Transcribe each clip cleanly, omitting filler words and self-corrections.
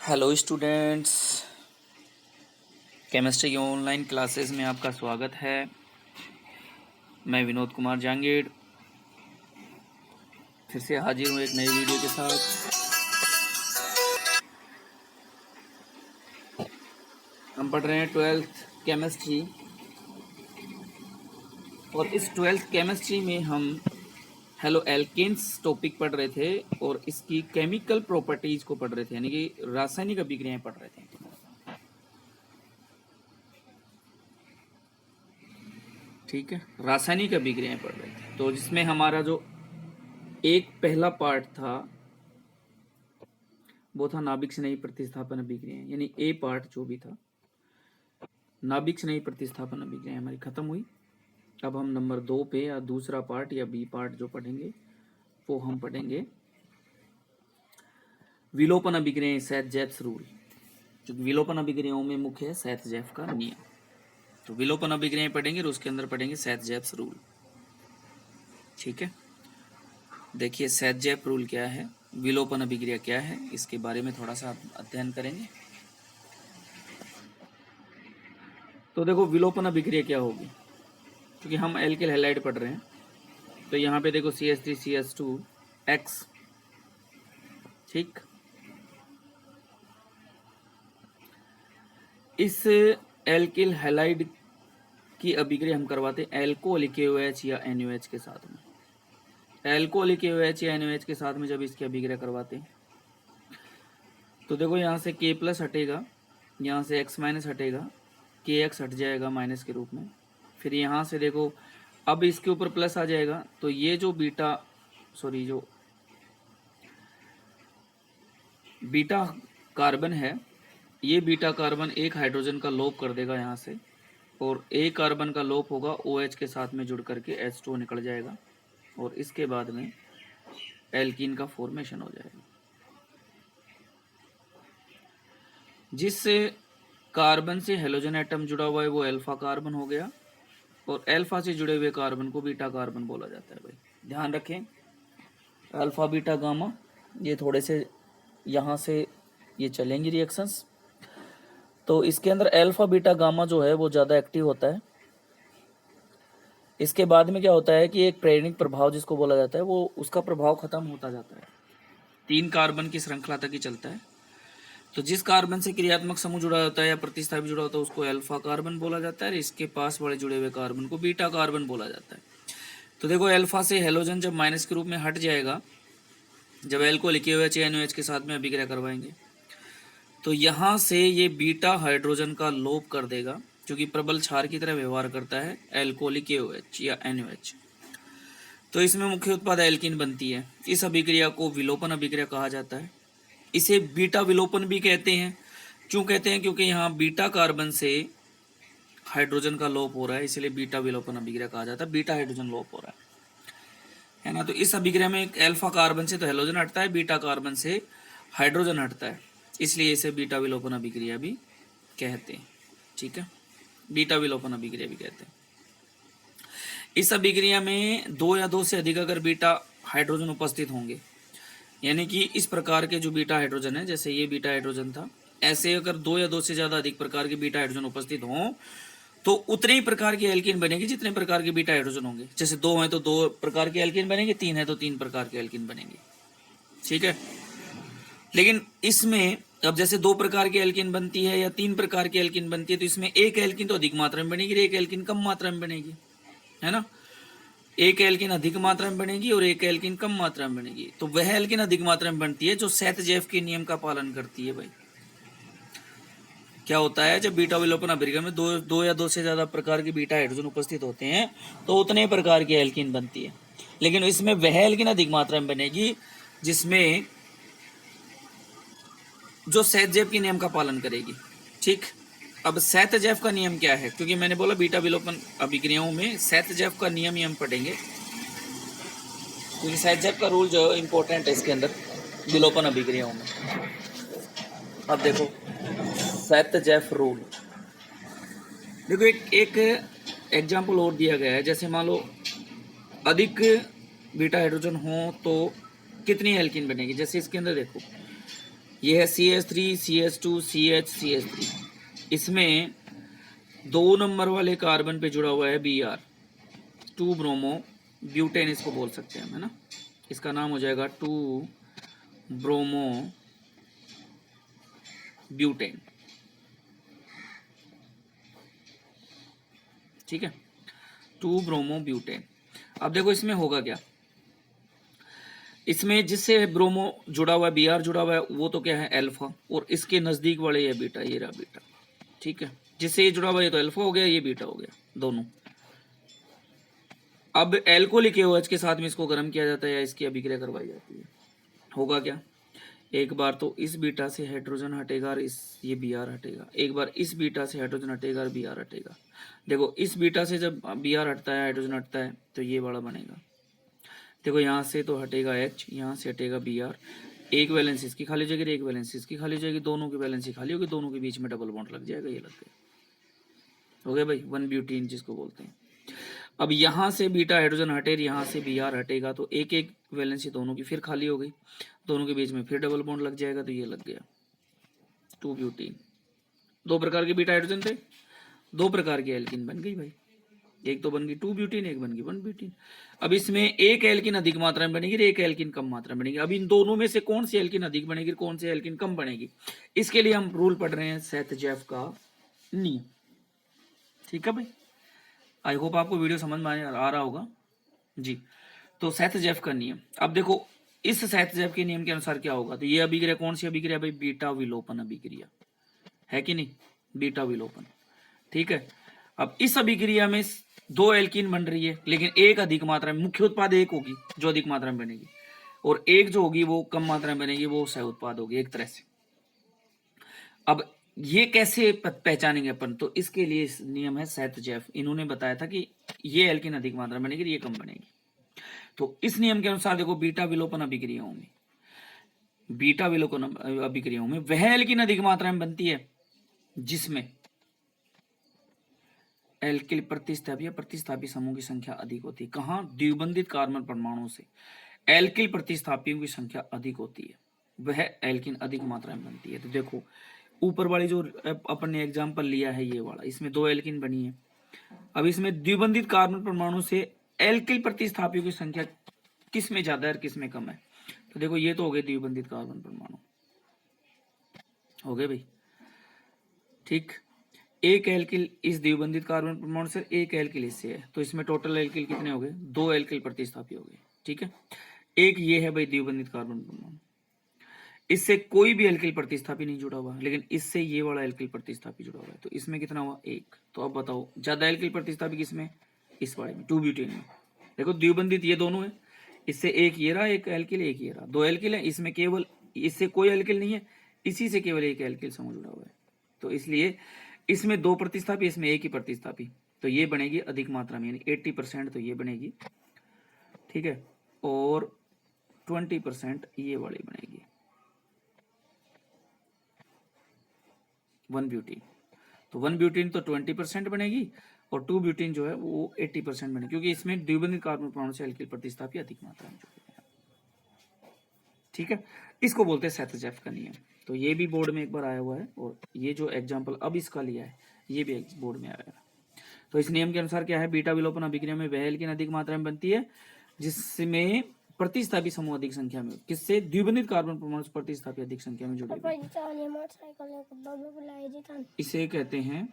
Hello students, chemistry की online classes में आपका स्वागत है। मैं विनोद कुमार जांगीड़ फिर से हाजिर हूँ एक नई वीडियो के साथ। हम पढ़ रहे हैं 12th केमिस्ट्री और इस 12th केमिस्ट्री में हम हेलो एल्केन्स टॉपिक पढ़ रहे थे और इसकी केमिकल प्रॉपर्टीज को पढ़ रहे थे, यानी कि रासायनिक अभिक्रियाएं पढ़ रहे थे। ठीक है, रासायनिक अभिक्रियाएं पढ़ रहे थे। तो जिसमें हमारा जो एक पहला पार्ट था वो था नाभिक स्नेही प्रतिस्थापन अभिक्रियाएं, यानी ए पार्ट जो भी था नाभिक स्नेही प्रतिस्थापन अभिक्रियाएं हमारी खत्म हुई। अब हम नंबर 2 पे या दूसरा पार्ट या बी पार्ट जो पढ़ेंगे वो हम पढ़ेंगे विलोपन अभिक्रियाएं, सेथ-जेफ्स रूल। जो विलोपन अभिक्रियाओं में मुख्य है सेथ-जेफ का नियम। तो विलोपन अभिक्रियाएं पढ़ेंगे और उसके अंदर पढ़ेंगे सेथ-जेफ्स रूल। ठीक है, देखिए सेथ-जेफ रूल क्या है, विलोपन अभिक्रिया क्या है, इसके बारे में थोड़ा सा अध्ययन करेंगे। तो देखो विलोपन अभिक्रिया क्या होगी, क्योंकि हम एल्किल हैलाइड पढ़ रहे हैं। तो यहाँ पे देखो CH3CH2X, ठीक। इस एल्किल हैलाइड की अभिक्रिया हम करवाते हैं एल्कोहलिक KOH या NaOH के साथ में। एल्कोहलिक KOH या NaOH के साथ में जब इसकी अभिक्रिया करवाते हैं तो देखो यहाँ से K प्लस हटेगा, यहाँ से X माइनस हटेगा, KX हट जाएगा माइनस के रूप में। फिर यहाँ से देखो अब इसके ऊपर प्लस आ जाएगा, तो ये जो जो बीटा कार्बन है, ये बीटा कार्बन एक हाइड्रोजन का लोप कर देगा यहाँ से, और एक कार्बन का लोप होगा OH के साथ में जुड़ करके H2 निकल जाएगा, और इसके बाद में एल्कीन का फॉर्मेशन हो जाएगा। जिस कार्बन से हेलोजन एटम जुड़ा हुआ है वो अल्फा कार्बन हो गया, और अल्फा से जुड़े हुए कार्बन को बीटा कार्बन बोला जाता है। भाई ध्यान रखें, अल्फा बीटा गामा ये थोड़े से यहाँ से ये चलेंगी रिएक्शंस। तो इसके अंदर अल्फा बीटा गामा जो है वो ज़्यादा एक्टिव होता है। इसके बाद में क्या होता है कि एक प्रेरणिक प्रभाव जिसको बोला जाता है वो उसका प्रभाव खत्म होता जाता है, 3 कार्बन की श्रृंखला तक ही चलता है। तो जिस कार्बन से क्रियात्मक समूह जुड़ा होता है या प्रतिस्थापी जुड़ा होता है उसको अल्फा कार्बन बोला जाता है, इसके पास वाले जुड़े हुए कार्बन को बीटा कार्बन बोला जाता है। तो देखो अल्फा से हेलोजन जब माइनस के रूप में हट जाएगा, जब एल्कोहलिक KOH या NaOH के साथ में अभिक्रिया करवाएंगे, तो यहाँ से ये बीटा हाइड्रोजन का लोप कर देगा, जो कि प्रबल क्षार की तरह व्यवहार करता है एल्कोहलिक KOH या NaOH। तो इसमें मुख्य उत्पाद एल्कीन बनती है। इस अभिक्रिया को विलोपन अभिक्रिया कहा जाता है। इसे बीटा विलोपन भी कहते हैं। क्यों कहते हैं? क्योंकि यहाँ बीटा कार्बन से हाइड्रोजन का लोप हो रहा है, इसलिए बीटा विलोपन अभिक्रिया कहा जाता है। बीटा हाइड्रोजन लोप हो रहा है ना। तो इस अभिक्रिया में अल्फा कार्बन से तो हेलोजन हटता है, बीटा कार्बन से हाइड्रोजन हटता है, इसलिए इसे बीटा विलोपन अभिक्रिया भी कहते हैं। ठीक है, बीटा विलोपन अभिक्रिया भी कहते हैं। इस अभिक्रिया में 2 या 2 से अधिक अगर बीटा हाइड्रोजन उपस्थित होंगे, यानी कि इस प्रकार के जो बीटा हाइड्रोजन है, जैसे ये बीटा हाइड्रोजन था, ऐसे अगर 2 या 2 से ज्यादा अधिक प्रकार के बीटा हाइड्रोजन उपस्थित हों तो उतने ही प्रकार की एल्कीन बनेगी जितने प्रकार के बीटा हाइड्रोजन होंगे। जैसे 2 हैं तो 2 प्रकार के एल्कीन बनेंगे, 3 है तो 3 प्रकार के एल्कीन बनेंगे। ठीक है, लेकिन इसमें अब जैसे 2 प्रकार की एल्कीन बनती है या 3 प्रकार की एल्कीन बनती है, तो इसमें एक एल्कीन तो अधिक मात्रा में बनेगी, एक एल्कीन कम मात्रा में बनेगी, है ना। एक एल्कीन अधिक मात्रा में बनेगी और एक एल्कीन कम मात्रा में बनेगी। तो वह एल्कीन अधिक मात्रा में बनती है जो सेथ-जेफ के नियम का पालन करती है। भाई क्या होता है, जब बीटा विलोपन अभिक्रिया में 2 या 2 से ज्यादा प्रकार के बीटा हाइड्रोजन उपस्थित होते हैं तो उतने प्रकार की एल्कीन बनती है, लेकिन इसमें वह एल्कीन अधिक मात्रा में बनेगी जिसमें जो सेथ-जेफ के नियम का पालन करेगी। ठीक, अब सेथ-जेफ का नियम क्या है? क्योंकि मैंने बोला बीटा विलोपन अभिक्रियाओं में सेथ-जेफ का नियम ही हम पढ़ेंगे, क्योंकि सेथ-जेफ का रूल जो है इंपॉर्टेंट है इसके अंदर विलोपन अभिक्रियाओं में। अब देखो सेथ-जेफ रूल, देखो एक एग्जाम्पल और दिया गया है। जैसे मान लो अधिक बीटा हाइड्रोजन हो तो कितनी एल्कीन बनेगी। जैसे इसके अंदर देखो ये है CH3 CH2 CH CH3। इसमें 2 नंबर वाले कार्बन पे जुड़ा हुआ है Br, 2 ब्रोमो ब्यूटेन इसको बोल सकते हैं, है ना। इसका नाम हो जाएगा 2 ब्रोमो ब्यूटेन, ठीक है, 2 ब्रोमो ब्यूटेन। अब देखो इसमें होगा क्या, इसमें जिससे ब्रोमो जुड़ा हुआ है, Br जुड़ा हुआ है, वो तो क्या है अल्फा, और इसके नजदीक वाले ये बीटा, ये रहा बीटा, ठीक है। जिससे ये जुड़ा हुआ ये तो अल्फा हो गया, ये बीटा हो गया, दोनों। अब एल्कोहलिक OH के साथ में इसको गर्म किया जाता है या इसकी अभिक्रिया करवाई जाती है। होगा क्या, एक बार तो इस बीटा से हाइड्रोजन हटेगा और इस ये Br हटेगा, एक बार इस बीटा से हाइड्रोजन हटेगा और Br हटेगा। देखो इस बीटा से जब Br हटता है, हाइड्रोजन हटता है, तो ये वाला बनेगा। देखो यहाँ से तो हटेगा H, यहाँ से हटेगा Br, एक वैलेंस इसकी खाली हो जाएगी, एक वैलेंस इसकी खाली हो जाएगी, दोनों की वैलेंसी खाली होगी, दोनों के बीच में डबल बॉन्ड लग जाएगा, ये लग गया, हो गया भाई 1 ब्यूटीन जिसको बोलते हैं। अब यहाँ से बीटा हाइड्रोजन हटे, यहाँ से Br हटेगा, तो एक एक वैलेंसी दोनों की फिर खाली हो गई, दोनों के बीच में फिर डबल बॉन्ड लग जाएगा, तो ये लग गया 2 ब्यूटीन। 2 प्रकार के बीटा हाइड्रोजन थे, 2 प्रकार की एल्किन बन गई भाई, एक तो बन गई 2 ब्यूटीन, एक बन गई 1 ब्यूटीन। अब इसमें एक एल्किन अधिक मात्रा में बनेगी, एक एल्किन कम मात्रा में बनेगी। अब इन दोनों में से कौन सी एल्किन अधिक बनेगी, कौन सी एल्किन कम बनेगी, इसके लिए हम रूल पढ़ रहे हैं सेथ-जेफ का नियम, ठीक है भाई। आई होप आपको वीडियो समझ में आ रहा होगा जी। तो सेथ-जेफ का नियम, अब देखो इस सेथ-जेफ के नियम के अनुसार क्या होगा, तो ये अभिक्रिया कौन सी अभिक्रिया भाई, बीटा विलोपन अभिक्रिया है कि नहीं, बीटा विलोपन, ठीक है। अब इस अभिक्रिया में 2 एल्कीन बन रही है, लेकिन एक अधिक मात्रा में, मुख्य उत्पाद एक होगी जो अधिक मात्रा में बनेगी, और एक जो होगी वो कम मात्रा में बनेगी, वो सह उत्पाद होगी एक तरह से। अब ये कैसे पहचानेंगे अपन, तो इसके लिए नियम है सेथ-जेफ। इन्होंने बताया था कि ये एल्कीन अधिक मात्रा में बनेगी, ये कम बनेगी। तो इस नियम के अनुसार देखो बीटा विलोपन अभिक्रियाओं में, बीटा विलोपन अभिक्रियाओं में वह एल्कीन अधिक मात्रा में बनती है जिसमें एल्किल प्रतिस्थापी या प्रतिस्थापी समूह की संख्या अधिक होती है। कहां, द्विबंधित कार्बन परमाणुओं से एल्किल प्रतिस्थापियों की संख्या अधिक होती है, वह एल्किन अधिक मात्रा में बनती है। तो देखो ऊपर वाली जो अपन ने एग्जांपल लिया है ये वाला, इसमें 2 एल्किन बनी है। अब इसमें द्विबंधित कार्बन परमाणु से एल्किल प्रतिस्थापियों की संख्या किस में ज्यादा है और किस में कम है, तो देखो ये तो हो गए द्विबंधित कार्बन परमाणु, हो गए भाई, ठीक। एक एल्किल इस द्विबंधित कार्बन परमाणु से, एक एल्किल इससे है, तो इसमें टोटल एल्किल कितने हो गए, 2 एल्किल प्रतिस्थापी हो गए, ठीक है। एक ये है भाई द्विबंधित कार्बन परमाणु, इससे कोई भी एल्किल प्रतिस्थापी नहीं जुड़ा हुआ, लेकिन इससे ये वाला एल्किल प्रतिस्थापी जुड़ा हुआ है, तो इसमें कितना हुआ, 1। तो अब बताओ ज्यादा एल्किल प्रतिस्थापी किसमें, इस वाले में, 2 ब्यूटेन में। देखो द्विबंधित ये दोनों है, इससे एक ये रहा, एक एल्किल, एक ये रहा, 2 एल्किल है, इसमें केवल इससे कोई एल्किल नहीं है, इसी से केवल एक एल्किल समूह जुड़ा हुआ है, तो इसलिए इसमें 2 प्रतिस्थापी, इसमें एक ही प्रतिस्थापी, तो ये बनेगी अधिक मात्रा में, यानी 80%, तो ये बनेगी, ठीक है, और 20% ये वाली बनेगी 1 ब्यूटीन। तो 1 ब्यूटीन तो 20% बनेगी, और 2 ब्यूटीन जो है वो 80% बनेगी, क्योंकि इसमें द्विबंधित कार्बन परमाणु से एल्किल प्रतिस्थापी अधिक मात्रा में जुड़े हैं, ठीक है। इसको बोलते हैं सेथ-जेफ का नियम। तो ये भी बोर्ड में एक बार आया हुआ है, और ये जो एग्जाम्पल अब इसका लिया है ये भी बोर्ड में आया है। तो इस नियम के अनुसार क्या है, बीटा विलोपन अभिक्रिया में वह एल्कीन अधिक मात्रा में बनती है जिसमें प्रतिस्थापी समूह अधिक संख्या में, किससे, द्विबंधित कार्बन परमाणु से प्रतिस्थापी अधिक संख्या में जुड़े हुए, इसे कहते हैं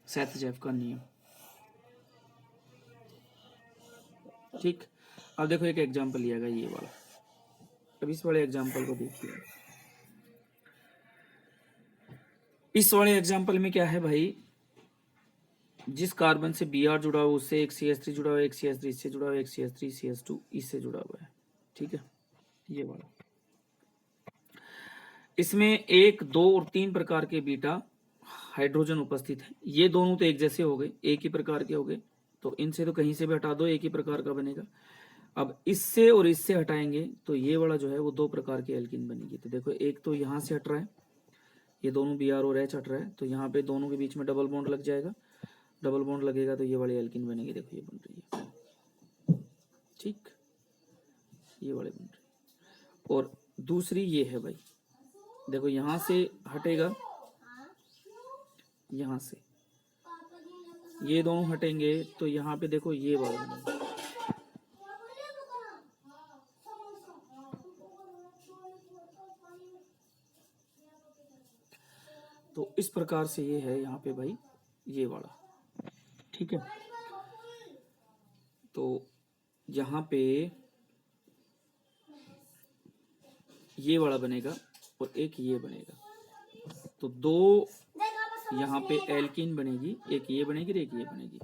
सेथ-जेफ का नियम, ठीक। अब देखो एक एग्जाम्पल लिया गया ये वाला, अब इस वाले एग्जाम्पल को देखिए। इस वाले एग्जाम्पल में क्या है भाई, जिस कार्बन से Br जुड़ा हुआ उससे एक CH3 जुड़ा हुआ है, एक CH3 इससे जुड़ा हुआ है, एक CH3 CH2 इससे जुड़ा हुआ है, ठीक है, ये वाला। इसमें 1, 2 और 3 प्रकार के बीटा हाइड्रोजन उपस्थित है, ये दोनों तो एक जैसे हो गए, एक ही प्रकार के हो गए, तो इनसे तो कहीं से भी हटा दो एक ही प्रकार का बनेगा। अब इससे और इससे हटाएंगे तो ये वाला जो है वो 2 प्रकार की एल्कीन बनेगी। तो देखो एक तो यहाँ से हट रहा है, ये दोनों Br और H हट रहा है, तो यहाँ पे दोनों के बीच में डबल बॉन्ड लग जाएगा, डबल बॉन्ड लगेगा तो ये वाली एल्कीन बनेगी, देखो ये बन रही है, ठीक, ये वाली बन रही है। और दूसरी ये है भाई, देखो यहाँ से हटेगा, यहाँ से ये दोनों हटेंगे तो यहाँ पे देखो ये वाला बनेगा। तो इस प्रकार से ये है यहाँ पे भाई ये वाला, ठीक है। तो यहाँ पे ये वाला बनेगा और एक ये बनेगा, तो दो यहाँ पे एल्कीन बनेगी, एक ये बनेगी और एक ये बनेगी,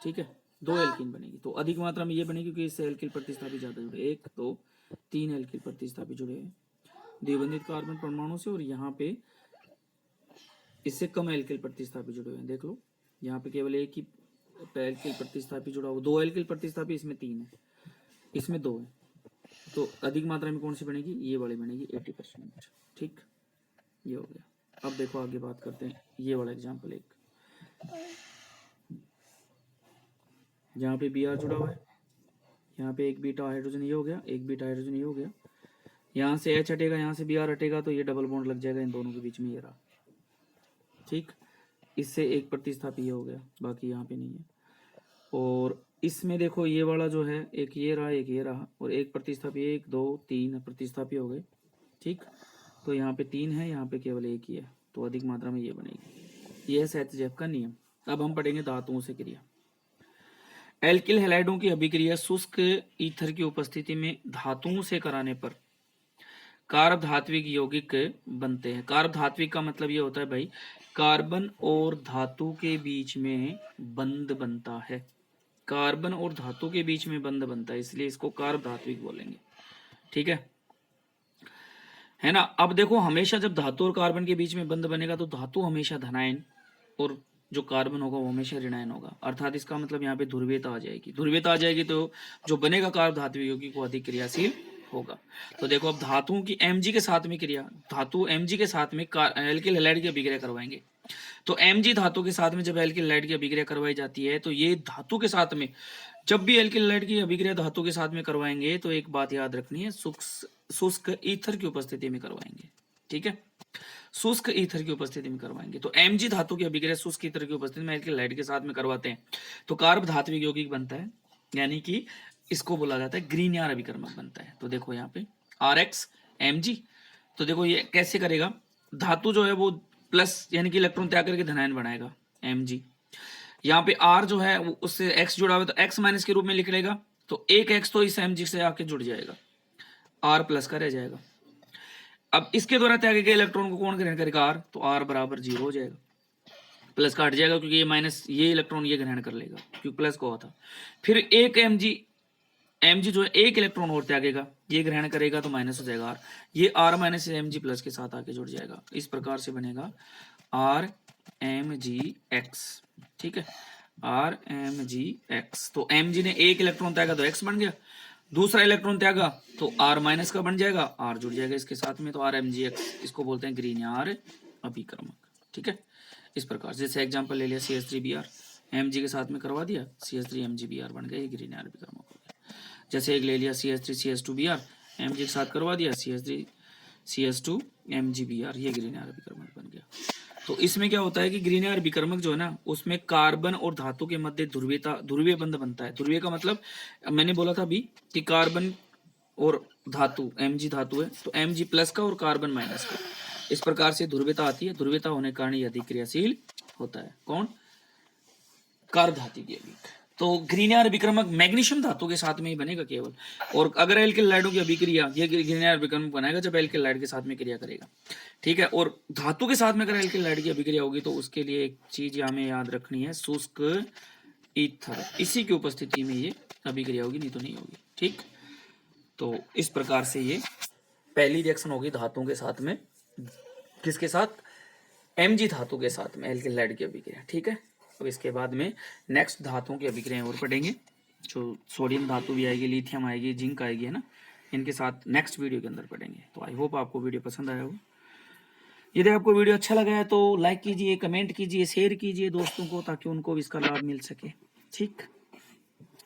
ठीक है। दो एल्कीन बनेगी, तो अधिक मात्रा में ये बनेगी क्योंकि इससे एल्किल प्रतिस्थापी ज्यादा जुड़े, 1 2 3 एल्किल प्रतिस्थापी जुड़े हैं द्विबंधित कार्बन परमाणु से, और यहाँ पे इससे कम एल्किल प्रतिस्थापी जुड़े हुए हैं। देख लो यहाँ पे केवल एक ही एल्किल प्रतिस्थापी जुड़ा हुआ, 2 एल्किल प्रतिस्थापी, इसमें 3 है, इसमें 2 है, तो अधिक मात्रा में कौन सी बनेगी, ये वाली बनेगी 80%, ठीक। ये हो गया। अब देखो आगे बात करते हैं, ये वाला एग्जाम्पल एक, यहाँ पे Br जुड़ा हुआ है, यहाँ पे एक बीटा हाइड्रोजन ये हो गया, एक बीटा हाइड्रोजन ये हो गया, यहाँ से H हटेगा, यहाँ से Br हटेगा, तो ये डबल बॉन्ड लग जाएगा इन दोनों के बीच में, ये रहा, ठीक। इससे एक प्रतिस्थापी ये हो गया, बाकी यहाँ पे नहीं है। और इसमें देखो ये वाला जो है, एक ये रहा, एक ये रहा, और एक प्रतिस्थापी, 1 2 3 प्रतिस्थापी हो गए, ठीक। तो यहाँ पे 3 है, यहाँ पे केवल एक ही है, तो अधिक मात्रा में ये बनेगी। ये है सेहतजेब का नियम। अब हम पढ़ेंगे धातुओं से क्रिया। एल्किल हैलाइडों की अभिक्रिया शुष्क ईथर की उपस्थिति में धातुओं से कराने पर कार्बधात्विक यौगिक बनते हैं। कार्बधात्विक का मतलब ये होता है भाई, कार्बन और धातु के बीच में बंध बनता है, कार्बन और धातु के बीच में बंध बनता है, इसलिए इसको कार्बधात्विक बोलेंगे, ठीक है ना। अब देखो हमेशा जब धातु और कार्बन के बीच में बंध बनेगा तो धातु हमेशा धनायन और जो कार्बन होगा वो हमेशा ऋणायन होगा, अर्थात इसका मतलब यहाँ पे ध्रुवीयता आ जाएगी। ध्रुवीयता आ जाएगी तो जो बनेगा कार्बधात्विक यौगिक वो अधिक क्रियाशील होगा। तो देखो अब धातुओं की Mg के साथ में क्रिया, धातु Mg के साथ में एल्किल हैलाइड की अभिक्रिया करवाएंगे। तो Mg धातु के साथ में जब एल्किल हैलाइड की अभिक्रिया करवाई जाती है तो ये धातु के साथ में, जब भी एल्किल हैलाइड की अभिक्रिया धातु के साथ में करवाएंगे तो एक बात याद रखनी है, शुष्क ईथर की उपस्थिति में करवाएंगे, ठीक है, शुष्क ईथर की उपस्थिति में करवाएंगे। तो Mg धातु की अभिक्रिया शुष्क ईथर की उपस्थिति में एल्किल हैलाइड के साथ में करवाते हैं तो कार्बधात्विक यौगिक बनता है, यानी कि इसको बोला जाता है ग्रीनियर अभिकर्मक बनता है। तो देखो यहाँ पे RX Mg, तो देखो ये कैसे करेगा, धातु जो है वो प्लस यानी कि इलेक्ट्रॉन त्याग करके धनायन बनाएगा Mg, यहाँ पे R जो है वो उससे X जुड़ा हुआ है तो X माइनस के रूप में लिख लेगा, तो एक X तो इस Mg से आके जुड़ जाएगा, R प्लस का रह जाएगा। अब इसके द्वारा त्यागे गए इलेक्ट्रॉन को कौन ग्रहण करेगा, R, तो R बराबर 0 हो जाएगा, प्लस का हट जाएगा क्योंकि ये माइनस, ये इलेक्ट्रॉन ये ग्रहण कर लेगा क्योंकि प्लस को हुआ था। फिर एक Mg जो है एक इलेक्ट्रॉन और त्यागेगा, ये ग्रहण करेगा तो माइनस हो जाएगा R, ये R माइनस Mg प्लस के साथ आके जुड़ जाएगा, इस प्रकार से बनेगा RMgX, ठीक है, RMgX। तो Mg ने एक इलेक्ट्रॉन त्यागा तो X बन गया, दूसरा इलेक्ट्रॉन त्यागा तो R माइनस का बन जाएगा, R जुड़ जाएगा इसके साथ में, तो RMgX, इसको बोलते हैं ग्रीनियर अभिकर्मक, ठीक है। इस प्रकार जैसे एग्जांपल ले लिया CH3Br, Mg के साथ में करवा दिया, CH3MgBr बन गया, ये ग्रीनियर अभिकर्मक हो गया। जैसे एक ले लिया CH3CH2Br, Mg के साथ करवा दिया, CH3CH2MgBr, ये ग्रीनियर अभिकर्मक बन गया। तो इसमें क्या होता है कि ग्रीनियर अभिकर्मक जो है ना, उसमें कार्बन और धातु के मध्य ध्रुवीय बंध बनता है। ध्रुवीय का मतलब मैंने बोला था अभी कि कार्बन और धातु, Mg धातु है तो Mg प्लस का और कार्बन माइनस का, इस प्रकार से ध्रुवीयता आती है। ध्रुवीयता होने के कारण ये अधिक क्रियाशील होता है। कौन, कार्बधात्विक यौगिक। तो ग्रीनियर अभिकर्मक मैग्नीशियम धातु के साथ में ही बनेगा केवल, और अगर एल्किल हैलाइडों की अभिक्रिया, ये ग्रीनियर अभिकर्मक बनाएगा जब एल्किल हैलाइड के साथ में क्रिया करेगा, ठीक है। और धातु के साथ में अगर एल्किल हैलाइड की अभिक्रिया होगी तो उसके लिए एक चीज हमें याद रखनी है, शुष्क ईथर, इसी की उपस्थिति में ये अभिक्रिया होगी, नहीं तो नहीं होगी, ठीक। तो इस प्रकार से ये पहली रिएक्शन होगी धातुओं के साथ में, किसके साथ, Mg धातु के साथ में एल्किल हैलाइड की अभिक्रिया, ठीक है। अब इसके बाद में नेक्स्ट धातुओं की अभिक्रियाएं और पढ़ेंगे, जो सोडियम धातु भी आएगी, लिथियम आएगी, जिंक आएगी, है ना, इनके साथ नेक्स्ट वीडियो के अंदर पढ़ेंगे। तो आई होप आपको वीडियो पसंद आया हो। यदि आपको वीडियो अच्छा लगा है तो लाइक कीजिए, कमेंट कीजिए, शेयर कीजिए दोस्तों को, ताकि उनको भी इसका लाभ मिल सके, ठीक।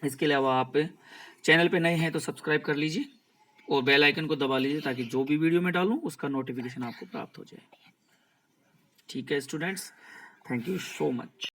इसके अलावा आप चैनल पे नए हैं तो सब्सक्राइब कर लीजिए और बेल आइकन को दबा लीजिए ताकि जो भी वीडियो मैं डालूं उसका नोटिफिकेशन आपको प्राप्त हो जाए। ठीक है students, thank you so much.